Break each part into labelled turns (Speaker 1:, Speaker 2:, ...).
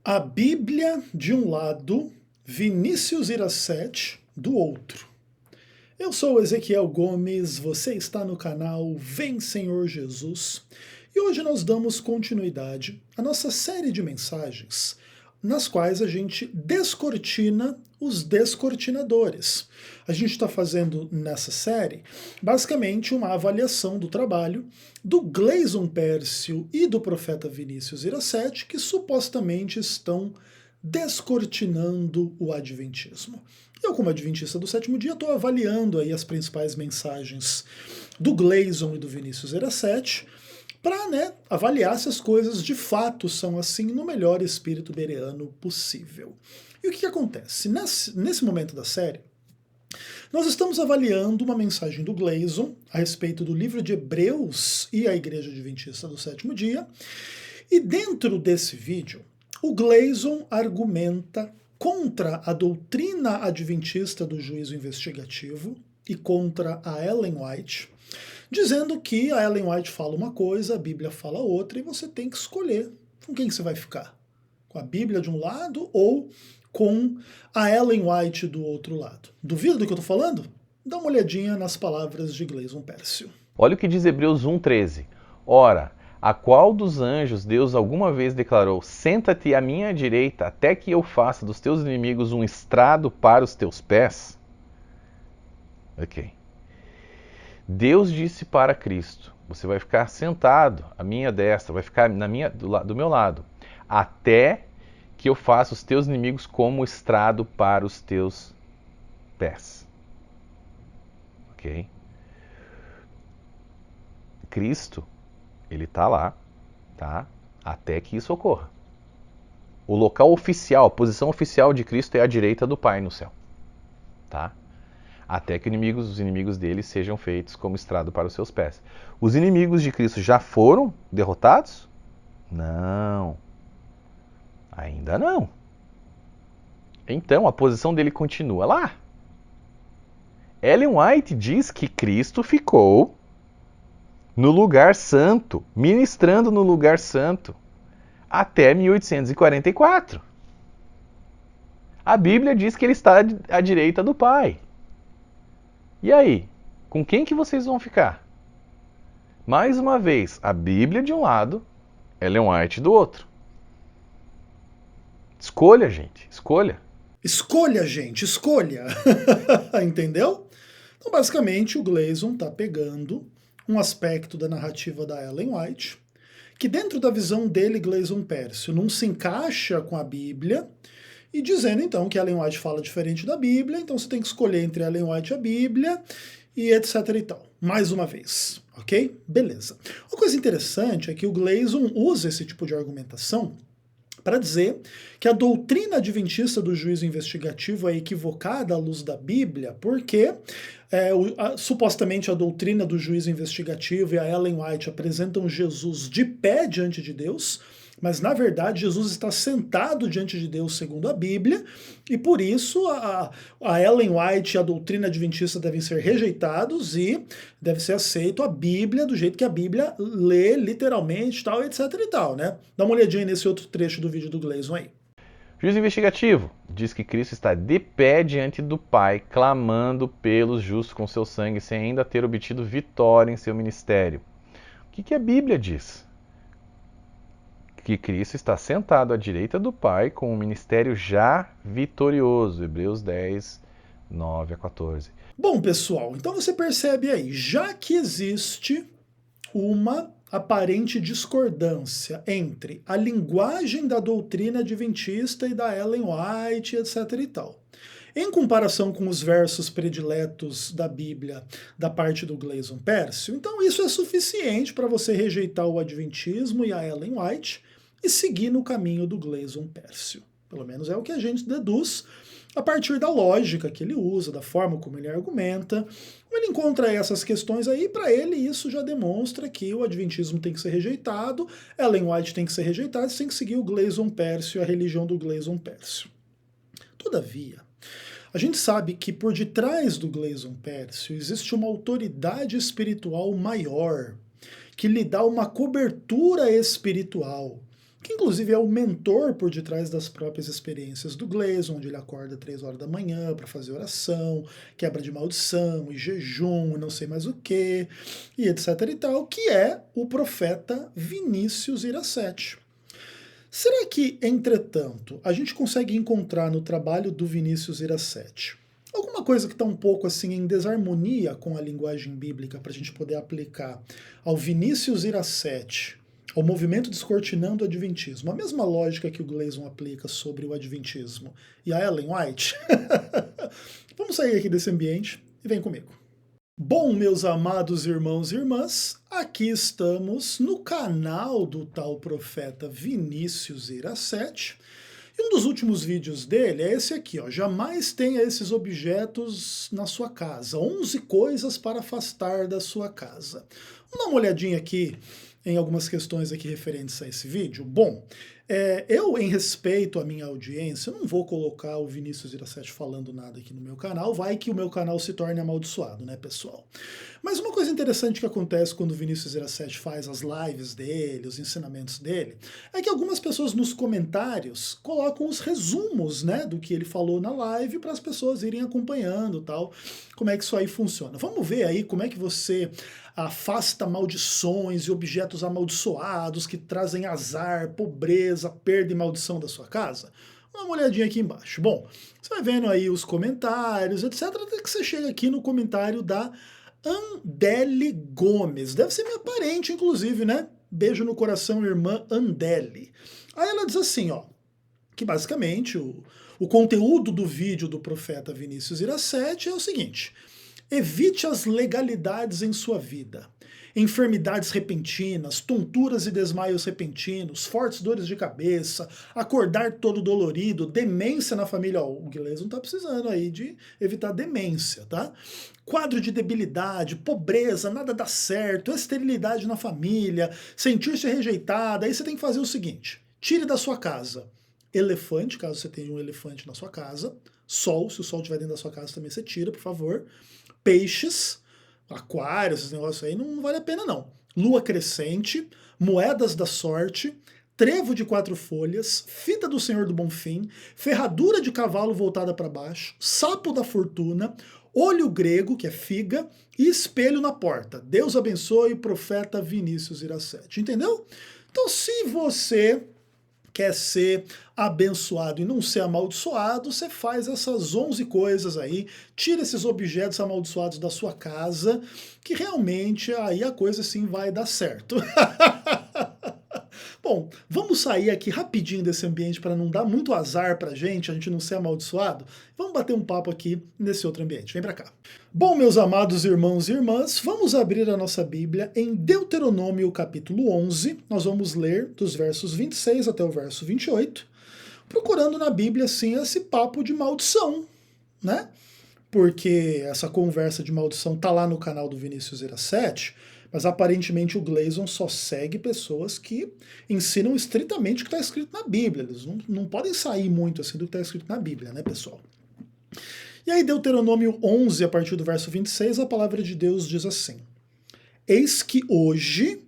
Speaker 1: A Bíblia de um lado, Vinícius Iracete do outro. Eu sou Ezequiel Gomes, você está no canal Vem Senhor Jesus, e hoje nós damos continuidade à nossa série de mensagens nas quais a gente descortina os descortinadores. A gente está fazendo nessa série basicamente uma avaliação do trabalho do Gleison Pércio e do profeta Vinícius Iracete, que supostamente estão descortinando o adventismo. Eu, como adventista do sétimo dia, estou avaliando aí as principais mensagens do Gleison e do Vinícius Iracete para avaliar se as coisas de fato são assim no melhor espírito bereano possível. E o que acontece? Nesse momento da série, nós estamos avaliando uma mensagem do Gleison a respeito do livro de Hebreus e a Igreja Adventista do Sétimo Dia, e dentro desse vídeo, o Gleison argumenta contra a doutrina adventista do juízo investigativo e contra a Ellen White, dizendo que a Ellen White fala uma coisa, a Bíblia fala outra, e você tem que escolher com quem você vai ficar. Com a Bíblia de um lado ou com a Ellen White do outro lado. Duvida do que eu estou falando? Dá uma olhadinha nas palavras de Gleison Pércio.
Speaker 2: Olha o que diz Hebreus 1,13. Ora, a qual dos anjos Deus alguma vez declarou: senta-te à minha direita, até que eu faça dos teus inimigos um estrado para os teus pés? Ok. Deus disse para Cristo: você vai ficar sentado à minha destra, vai ficar do meu lado, até que eu faça os teus inimigos como estrado para os teus pés. Ok? Cristo, ele está lá, tá? Até que isso ocorra. O local oficial, a posição oficial de Cristo é à direita do Pai no céu, tá? Até que os inimigos dele sejam feitos como estrado para os seus pés. Os inimigos de Cristo já foram derrotados? Não. Ainda não. Então, a posição dele continua lá. Ellen White diz que Cristo ficou no lugar santo, ministrando no lugar santo, até 1844. A Bíblia diz que ele está à direita do Pai. E aí, com quem que vocês vão ficar? Mais uma vez, a Bíblia de um lado, Ellen White do outro. Escolha, gente, escolha.
Speaker 1: Escolha, gente, escolha! Entendeu? Então, basicamente, o Gleison está pegando um aspecto da narrativa da Ellen White, que dentro da visão dele, Gleison Pércio, não se encaixa com a Bíblia, e dizendo então que Ellen White fala diferente da Bíblia, então você tem que escolher entre Ellen White e a Bíblia, e etc e tal. Mais uma vez, ok? Beleza. Uma coisa interessante é que o Gleison usa esse tipo de argumentação para dizer que a doutrina adventista do juízo investigativo é equivocada à luz da Bíblia, porque supostamente a doutrina do juízo investigativo e a Ellen White apresentam Jesus de pé diante de Deus, mas na verdade Jesus está sentado diante de Deus segundo a Bíblia, e por isso a Ellen White e a doutrina adventista devem ser rejeitados e deve ser aceito a Bíblia do jeito que a Bíblia lê literalmente, tal, etc e tal, né? Dá uma olhadinha nesse outro trecho do vídeo do Gleison aí.
Speaker 2: Juízo investigativo diz que Cristo está de pé diante do Pai, clamando pelos justos com seu sangue, sem ainda ter obtido vitória em seu ministério. O que a Bíblia diz? Que Cristo está sentado à direita do Pai com um ministério já vitorioso. Hebreus 10, 9 a 14.
Speaker 1: Bom, pessoal, então você percebe aí, já que existe uma aparente discordância entre a linguagem da doutrina adventista e da Ellen White, etc. e tal, em comparação com os versos prediletos da Bíblia da parte do Gleison Pércio, então isso é suficiente para você rejeitar o adventismo e a Ellen White e seguir no caminho do Gleison Pércio. Pelo menos é o que a gente deduz a partir da lógica que ele usa, da forma como ele argumenta. Ele encontra essas questões aí, para ele isso já demonstra que o adventismo tem que ser rejeitado, Ellen White tem que ser rejeitada, você tem que seguir o Gleison Pércio, a religião do Gleison Pércio. Todavia, a gente sabe que por detrás do Gleison Pércio existe uma autoridade espiritual maior, que lhe dá uma cobertura espiritual, que inclusive é o mentor por detrás das próprias experiências do Gleison, onde ele acorda 3 horas da manhã para fazer oração, quebra de maldição e jejum e não sei mais o que, e etc e tal, que é o profeta Vinícius Iracete. Será que, entretanto, a gente consegue encontrar no trabalho do Vinícius Iracete alguma coisa que está um pouco assim em desarmonia com a linguagem bíblica para a gente poder aplicar ao Vinícius Iracete, ao movimento Descortinando o Adventismo? A mesma lógica que o Gleison aplica sobre o Adventismo e a Ellen White? Vamos sair aqui desse ambiente e vem comigo. Bom, meus amados irmãos e irmãs, aqui estamos no canal do tal profeta Vinícius Iracete. E um dos últimos vídeos dele é esse aqui, ó. Jamais tenha esses objetos na sua casa. 11 coisas para afastar da sua casa. Vamos dar uma olhadinha aqui em algumas questões aqui referentes a esse vídeo. Bom, eu, em respeito à minha audiência, não vou colocar o Vinícius Iracete falando nada aqui no meu canal, vai que o meu canal se torne amaldiçoado, né, pessoal? Mas uma coisa interessante que acontece quando o Vinícius Iracete faz as lives dele, os ensinamentos dele, é que algumas pessoas nos comentários colocam os resumos, né, do que ele falou na live para as pessoas irem acompanhando, tal, como é que isso aí funciona. Vamos ver aí como é que você afasta maldições e objetos amaldiçoados que trazem azar, pobreza, perda e maldição da sua casa? Dá uma olhadinha aqui embaixo. Bom, você vai vendo aí os comentários, etc, até que você chega aqui no comentário da Andele Gomes. Deve ser minha parente, inclusive, né? Beijo no coração, irmã Andele. Aí ela diz assim, ó, que basicamente o conteúdo do vídeo do profeta Vinícius Iracete é o seguinte: evite as legalidades em sua vida. Enfermidades repentinas, tonturas e desmaios repentinos, fortes dores de cabeça, acordar todo dolorido, demência na família. Ó, o Gleison tá precisando aí de evitar demência, tá? Quadro de debilidade, pobreza, nada dá certo, esterilidade na família, sentir-se rejeitada. Aí você tem que fazer o seguinte: tire da sua casa elefante, caso você tenha um elefante na sua casa. Sol, se o sol estiver dentro da sua casa também você tira, por favor. Peixes, aquário, esses negócios aí, não vale a pena não. Lua crescente, moedas da sorte, trevo de 4 folhas, fita do Senhor do Bonfim, ferradura de cavalo voltada para baixo, sapo da fortuna, olho grego, que é figa, e espelho na porta. Deus abençoe, profeta Vinícius Iracete. Entendeu? Então, se você quer ser abençoado e não ser amaldiçoado, você faz essas 11 coisas aí, tira esses objetos amaldiçoados da sua casa, que realmente aí a coisa sim vai dar certo. Bom, vamos sair aqui rapidinho desse ambiente para não dar muito azar pra gente, a gente não ser amaldiçoado. Vamos bater um papo aqui nesse outro ambiente. Vem pra cá. Bom, meus amados irmãos e irmãs, vamos abrir a nossa Bíblia em Deuteronômio capítulo 11. Nós vamos ler dos versos 26 até o verso 28, procurando na Bíblia, assim, esse papo de maldição, né? Porque essa conversa de maldição tá lá no canal do Vinícius Iracete, mas aparentemente o Gleison só segue pessoas que ensinam estritamente o que está escrito na Bíblia. Eles não podem sair muito assim do que está escrito na Bíblia, né, pessoal? E aí, Deuteronômio 11, a partir do verso 26, a palavra de Deus diz assim: eis que hoje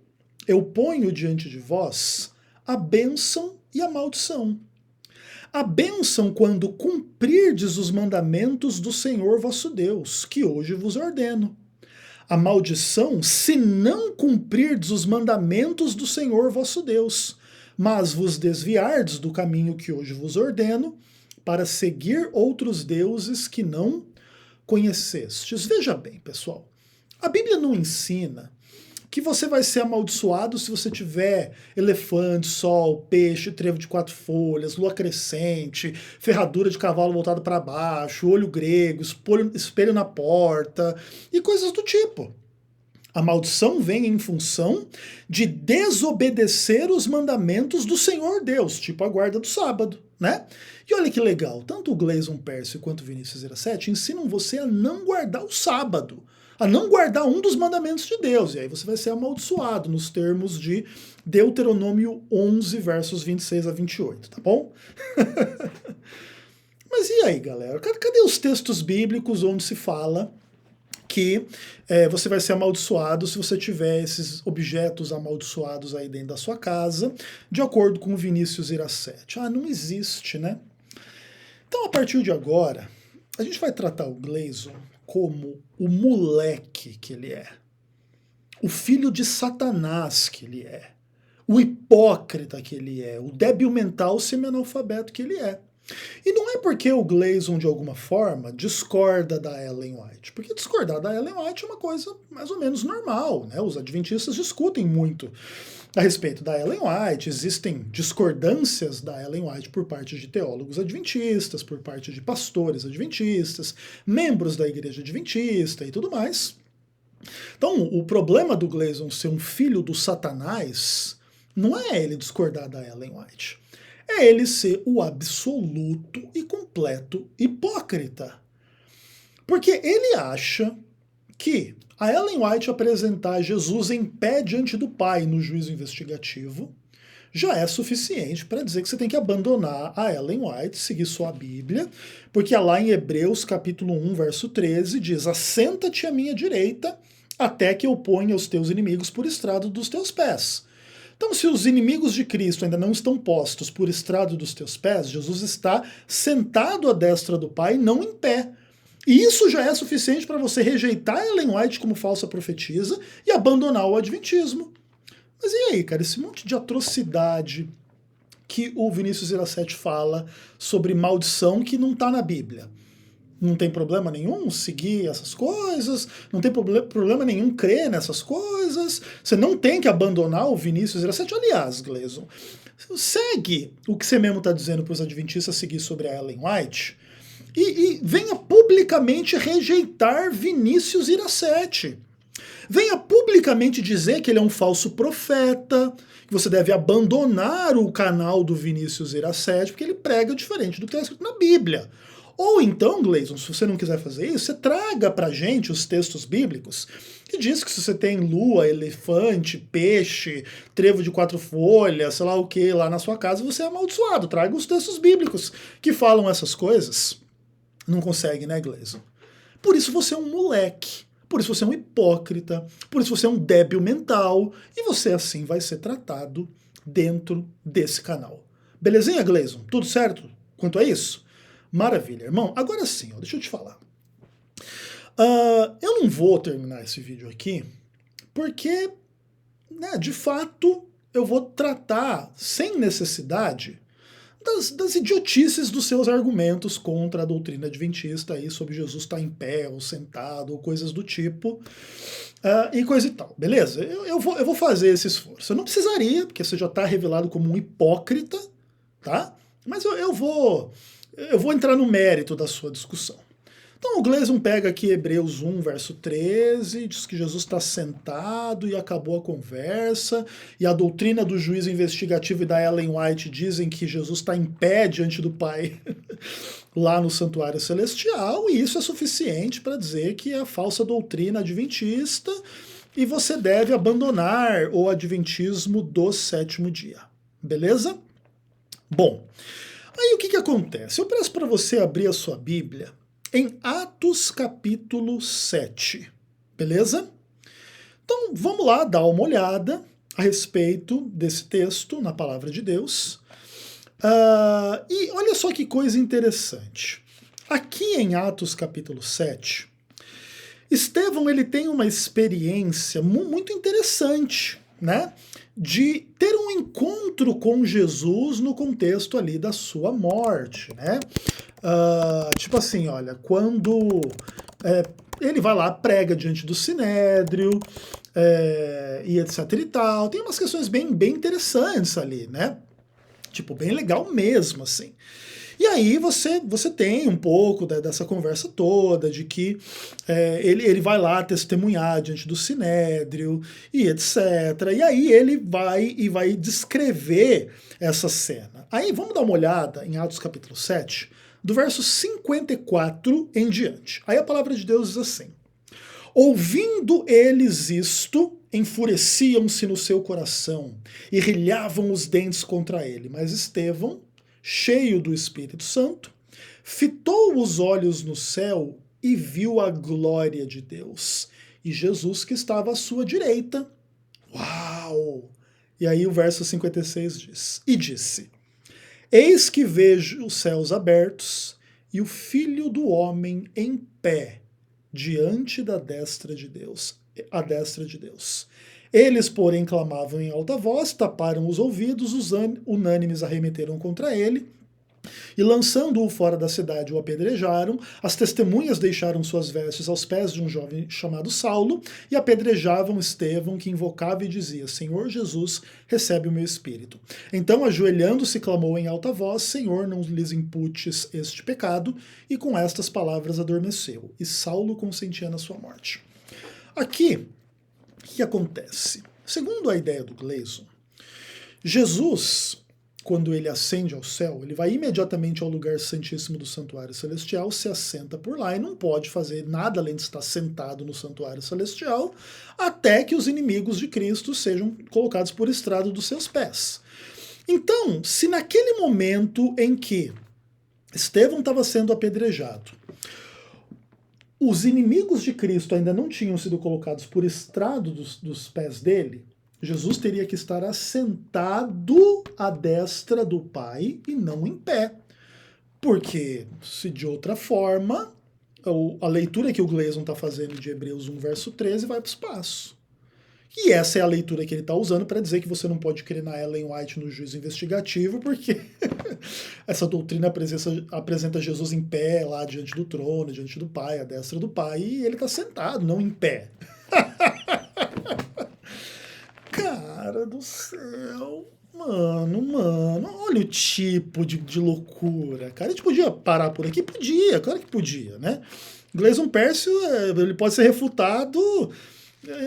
Speaker 1: eu ponho diante de vós a bênção e a maldição. A bênção quando cumprirdes os mandamentos do Senhor vosso Deus, que hoje vos ordeno. A maldição se não cumprirdes os mandamentos do Senhor vosso Deus, mas vos desviardes do caminho que hoje vos ordeno, para seguir outros deuses que não conhecestes. Veja bem, pessoal, a Bíblia não ensina que você vai ser amaldiçoado se você tiver elefante, sol, peixe, trevo de 4 folhas, lua crescente, ferradura de cavalo voltado para baixo, olho grego, espelho na porta e coisas do tipo. A maldição vem em função de desobedecer os mandamentos do Senhor Deus, tipo a guarda do sábado, né? E olha que legal, tanto o Gleison Pércio quanto o Vinícius Iracete ensinam você a não guardar o sábado, a não guardar um dos mandamentos de Deus, e aí você vai ser amaldiçoado nos termos de Deuteronômio 11, versos 26 a 28, tá bom? Mas e aí, galera? Cadê os textos bíblicos onde se fala que você vai ser amaldiçoado se você tiver esses objetos amaldiçoados aí dentro da sua casa, de acordo com Vinícius Iracete. Ah, não existe, né? Então, a partir de agora, a gente vai tratar o Gleison como o moleque que ele é, o filho de Satanás que ele é, o hipócrita que ele é, o débil mental semi-analfabeto que ele é. E não é porque o Gleison, de alguma forma, discorda da Ellen White, porque discordar da Ellen White é uma coisa mais ou menos normal, né? Os adventistas discutem muito a respeito da Ellen White, existem discordâncias da Ellen White por parte de teólogos adventistas, por parte de pastores adventistas, membros da igreja adventista e tudo mais. Então, o problema do Gleison ser um filho do Satanás não é ele discordar da Ellen White. É ele ser o absoluto e completo hipócrita. Porque ele acha que a Ellen White apresentar Jesus em pé diante do Pai no juízo investigativo já é suficiente para dizer que você tem que abandonar a Ellen White, seguir sua Bíblia, porque lá em Hebreus capítulo 1, verso 13, diz: assenta-te à minha direita até que eu ponha os teus inimigos por estrado dos teus pés. Então, se os inimigos de Cristo ainda não estão postos por estrado dos teus pés, Jesus está sentado à destra do Pai, não em pé. E isso já é suficiente para você rejeitar Ellen White como falsa profetisa e abandonar o adventismo. Mas e aí, cara, esse monte de atrocidade que o Vinícius Iracete fala sobre maldição que não está na Bíblia? Não tem problema nenhum seguir essas coisas, não tem problema nenhum crer nessas coisas, você não tem que abandonar o Vinícius Iracete. Aliás, Gleison, segue o que você mesmo está dizendo para os adventistas seguir sobre a Ellen White e venha publicamente rejeitar Vinícius Iracete. Venha publicamente dizer que ele é um falso profeta, que você deve abandonar o canal do Vinícius Iracete, porque ele prega diferente do que está escrito na Bíblia. Ou então, Gleison, se você não quiser fazer isso, você traga pra gente os textos bíblicos que diz que se você tem lua, elefante, peixe, trevo de 4 folhas, sei lá o que, lá na sua casa, você é amaldiçoado. Traga os textos bíblicos que falam essas coisas. Não consegue, né, Gleison? Por isso você é um moleque. Por isso você é um hipócrita. Por isso você é um débil mental. E você assim vai ser tratado dentro desse canal. Belezinha, Gleison? Tudo certo quanto a isso? Maravilha, irmão. Agora sim, ó, deixa eu te falar. Eu não vou terminar esse vídeo aqui porque, né, de fato, eu vou tratar, sem necessidade, das idiotices dos seus argumentos contra a doutrina adventista aí sobre Jesus estar em pé ou sentado ou coisas do tipo e coisa e tal, beleza? Eu vou fazer esse esforço. Eu não precisaria, porque você já está revelado como um hipócrita, tá? Mas eu vou entrar no mérito da sua discussão. Então o Gleison pega aqui Hebreus 1, verso 13, diz que Jesus está sentado e acabou a conversa, e a doutrina do juízo investigativo e da Ellen White dizem que Jesus está em pé diante do Pai lá no santuário celestial, e isso é suficiente para dizer que é a falsa doutrina adventista e você deve abandonar o adventismo do sétimo dia. Beleza? Bom, aí o que acontece? Eu peço para você abrir a sua Bíblia em Atos capítulo 7, beleza? Então vamos lá dar uma olhada a respeito desse texto na palavra de Deus. E olha só que coisa interessante. Aqui em Atos capítulo 7, Estevão ele tem uma experiência muito interessante, né? De ter um encontro com Jesus no contexto ali da sua morte, né? Tipo assim, olha, quando ele vai lá, prega diante do Sinédrio, e etc e tal, tem umas questões bem interessantes ali, né? Tipo, bem legal mesmo, assim. E aí você tem um pouco dessa conversa toda, de que ele vai lá testemunhar diante do Sinédrio e etc. E aí ele vai descrever essa cena. Aí vamos dar uma olhada em Atos capítulo 7, do verso 54 em diante. Aí a palavra de Deus diz assim: ouvindo eles isto, enfureciam-se no seu coração e rilhavam os dentes contra ele. Mas Estevão, cheio do Espírito Santo, fitou os olhos no céu e viu a glória de Deus, e Jesus que estava à sua direita. Uau! E aí o verso 56 diz: E disse: Eis que vejo os céus abertos e o Filho do Homem em pé, diante da destra de Deus, à destra de Deus. Eles, porém, clamavam em alta voz, taparam os ouvidos, os unânimes arremeteram contra ele, e lançando-o fora da cidade o apedrejaram. As testemunhas deixaram suas vestes aos pés de um jovem chamado Saulo e apedrejavam Estevão, que invocava e dizia: Senhor Jesus, recebe o meu espírito. Então, ajoelhando-se, clamou em alta voz: Senhor, não lhes imputes este pecado. E com estas palavras adormeceu. E Saulo consentia na sua morte. Aqui, o que acontece? Segundo a ideia do Gleason, Jesus, quando ele ascende ao céu, ele vai imediatamente ao lugar santíssimo do santuário celestial, se assenta por lá e não pode fazer nada além de estar sentado no santuário celestial, até que os inimigos de Cristo sejam colocados por estrado dos seus pés. Então, se naquele momento em que Estevão estava sendo apedrejado, os inimigos de Cristo ainda não tinham sido colocados por estrado dos pés dele, Jesus teria que estar assentado à destra do Pai e não em pé. Porque, se de outra forma, a leitura que o Gleason está fazendo de Hebreus 1, verso 13, vai para o espaço. E essa é a leitura que ele está usando para dizer que você não pode crer na Ellen White no juízo investigativo, porque essa doutrina apresenta Jesus em pé lá diante do trono, diante do Pai, à destra do Pai, e ele está sentado, não em pé. Cara do céu, mano, olha o tipo de loucura, cara. A gente podia parar por aqui? Podia, claro que podia, né? Gleason Pércio, ele pode ser refutado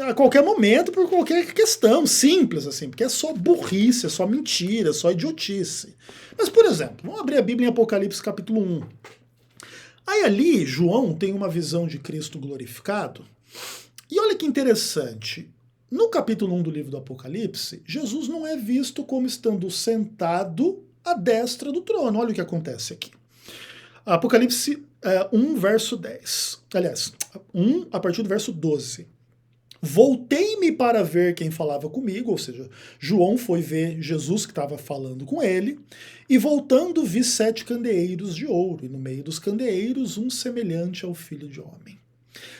Speaker 1: a qualquer momento por qualquer questão, simples assim, porque é só burrice, é só mentira, é só idiotice. Mas, por exemplo, vamos abrir a Bíblia em Apocalipse capítulo 1. Aí ali, João tem uma visão de Cristo glorificado, e olha que interessante. No capítulo 1 do livro do Apocalipse, Jesus não é visto como estando sentado à destra do trono. Olha o que acontece aqui. Apocalipse 1, verso 10. Aliás, 1 a partir do verso 12. Voltei-me para ver quem falava comigo, ou seja, João foi ver Jesus que estava falando com ele, e voltando vi 7 candeeiros de ouro, e no meio dos candeeiros um semelhante ao Filho de Homem,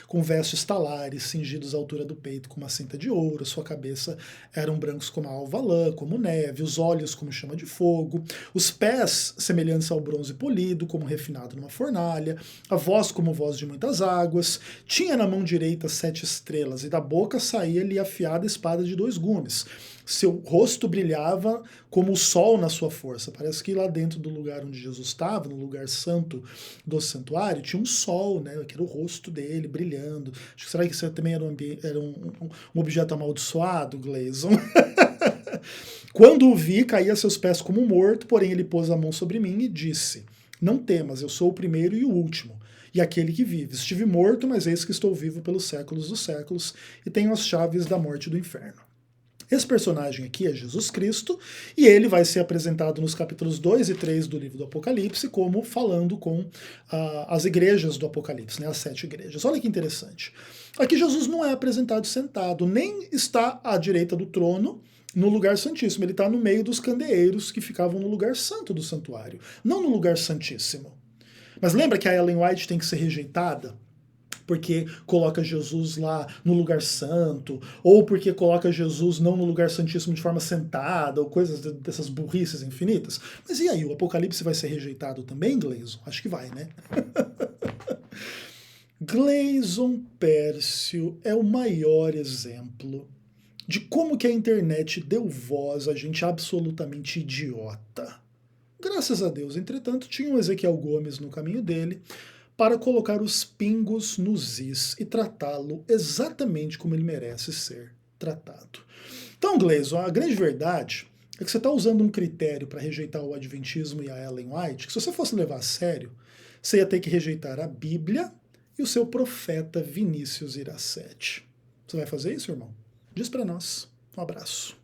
Speaker 1: com vestes talares, cingidos à altura do peito com uma cinta de ouro, sua cabeça eram brancos como a alva lã, como neve, os olhos como chama de fogo, os pés semelhantes ao bronze polido, como refinado numa fornalha, a voz como voz de muitas águas, tinha na mão direita 7 estrelas, e da boca saía-lhe afiada espada de 2 gumes. Seu rosto brilhava como o sol na sua força. Parece que lá dentro do lugar onde Jesus estava, no lugar santo do santuário, tinha um sol, né, que era o rosto dele brilhando. Acho que será que isso também era um objeto amaldiçoado, Gleason? Quando o vi, caí a seus pés como morto, porém ele pôs a mão sobre mim e disse: Não temas, eu sou o primeiro e o último, e aquele que vive. Estive morto, mas eis que estou vivo pelos séculos dos séculos, e tenho as chaves da morte e do inferno. Esse personagem aqui é Jesus Cristo, e ele vai ser apresentado nos capítulos 2 e 3 do livro do Apocalipse como falando com as igrejas do Apocalipse, né, as 7 igrejas. Olha que interessante. Aqui Jesus não é apresentado sentado, nem está à direita do trono, no lugar santíssimo. Ele está no meio dos candeeiros que ficavam no lugar santo do santuário, não no lugar santíssimo. Mas lembra que a Ellen White tem que ser rejeitada? Porque coloca Jesus lá no lugar santo, ou porque coloca Jesus não no lugar santíssimo de forma sentada, ou coisas dessas burrices infinitas. Mas e aí, o Apocalipse vai ser rejeitado também, Gleason? Acho que vai, né? Gleason Pércio é o maior exemplo de como que a internet deu voz a gente absolutamente idiota. Graças a Deus, entretanto, tinha um Ezequiel Gomes no caminho dele, para colocar os pingos nos is e tratá-lo exatamente como ele merece ser tratado. Então, Gleason, a grande verdade é que você está usando um critério para rejeitar o Adventismo e a Ellen White, que se você fosse levar a sério, você ia ter que rejeitar a Bíblia e o seu profeta Vinícius Iracete. Você vai fazer isso, irmão? Diz para nós. Um abraço.